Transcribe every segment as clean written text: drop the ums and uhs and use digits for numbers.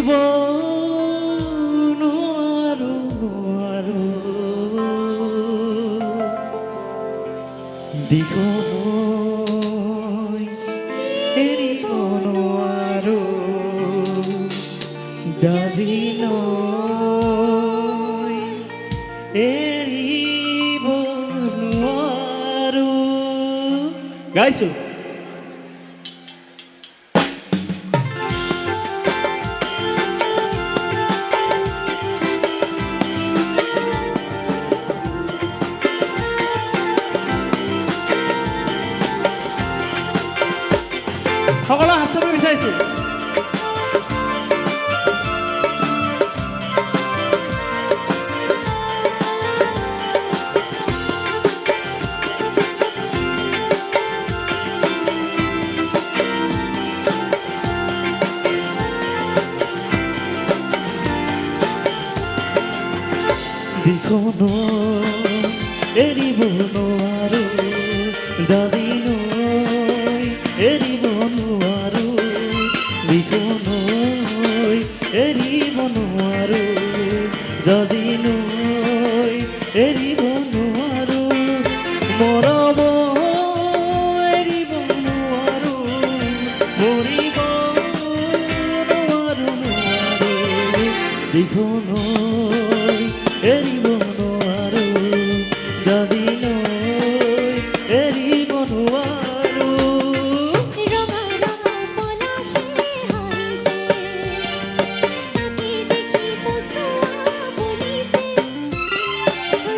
এৰিব নোৱাৰো নোৱাৰো দিশলৈ এৰিব নোৱাৰো জাজিলৈ এৰিব নোৱাৰো গাইছো সকলো হাত চাপৰি বিচাৰিছো দিশলৈ এৰিব নোৱাৰো জাজিলৈ এৰিব নোৱাৰো দিশলৈ এৰিব নোৱাৰো জাজিলৈ এৰিব নোৱাৰো মৰম এৰিব নোৱাৰো মৰিব নোৱাৰো নোৱাৰো দিশলৈ এৰিব নোৱাৰো জাজিলৈ এৰিব নোৱাৰো ৰঙা ৰঙা পলাশে হাৰিছে তাকে দেখি পচোৱা বলিছে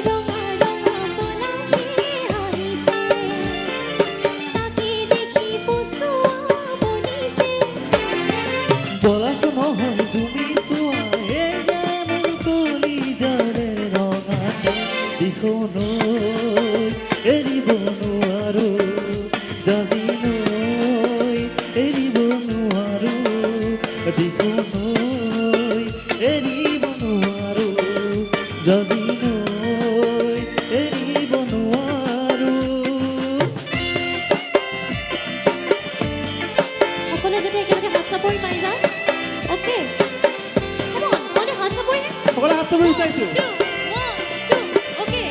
ৰঙা ৰঙা পলাশে হাৰিছে তাকে দেখি পচোৱা বলিছে পলাশ নহয় তুমি চোৱা এই যে মোৰ কলিজাৰে ৰঙাতে দিশলৈ এৰিব নোৱাৰো জাজিলৈ এৰিব নোৱাৰো দিশলৈ এৰিব নোৱাৰো জাজিলৈ এৰিব নোৱাৰো সকলোৱে যদি একেলগে হাত চাপৰি মাৰিবা অ'কে কাম অন অনে হাত চাপৰি সকলো হাত চাপৰি বিচাৰিছো অ'কে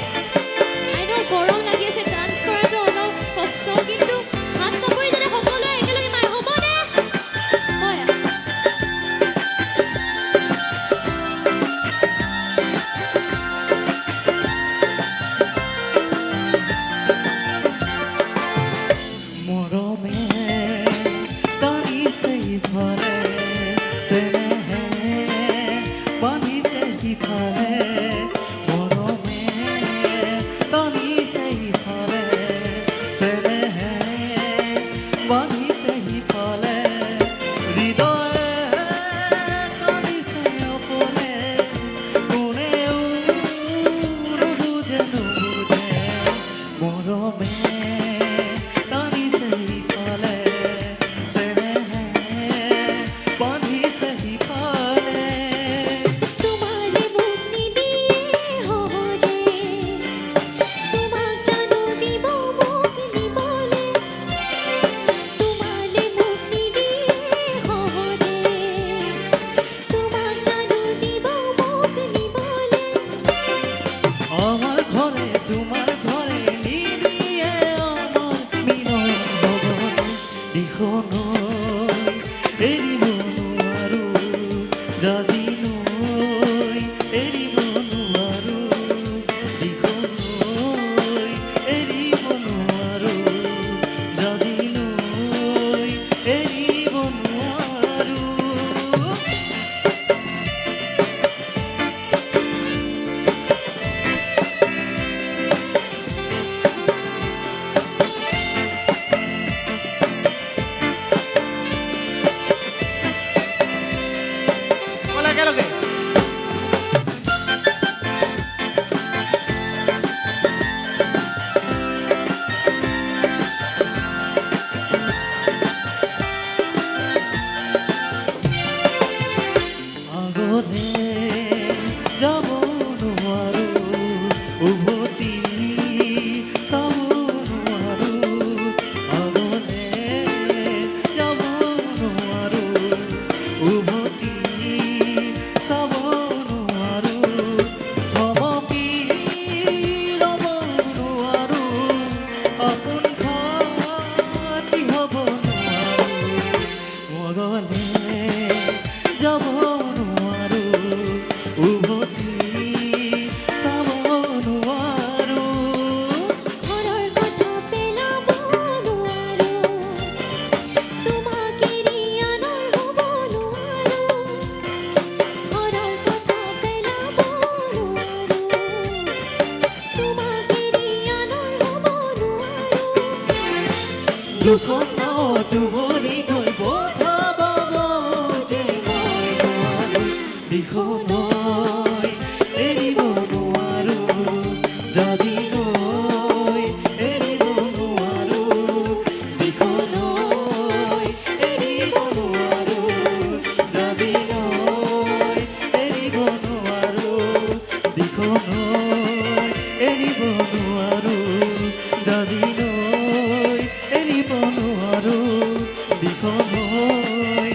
আই ন গৰম লাগি আছে ডান্স কৰাটো অলপ কষ্ট কিন্তু হাত চাপৰি যদি সকলোৱে একেলগে মাৰে হ'বনে হয় মৰমে টানিছে ইফালে চেনেহে বান্ধিছে সিফালে মৰমে টানিছে ইফালে চেনেহে বান্ধিছে সিফালে হৃদয়ে কান্দিছে অকলে কোনেও নুবুজে নুবুজে মৰমে টানিছে সিফালে চেনেহে বান্ধিছে সিফালে তোমাৰে মুখ নিদিয়ে সহজে তোমাক জানো দিব মোক নিবলে তোমাৰে মুখ নিদিয়ে সহজে তোমাক জানো দিব মোক নিবলে আমাৰ ঘৰে তোমাৰ ঘৰে নিয়ে আমাৰ মিলন ভবন দিশলৈ এৰিব নোৱাৰো জাজিলৈ এৰিব নোৱাৰো দিশলৈ এৰিব নোৱাৰো জাজিলৈ এৰিব নোৱাৰো একেলগে দুখনত ভৰি গৈ পঠাব যে মই নোৱাৰো দিখনৈ এৰিব নোৱাৰো যদিনৈ এৰিব নোৱাৰো দিখনৈ এৰিব নোৱাৰো যদিনৈ এৰিব নোৱাৰো দিখনৈ এৰিব নোৱাৰো যদিনৈ এৰিব নোৱাৰো দিখনৈ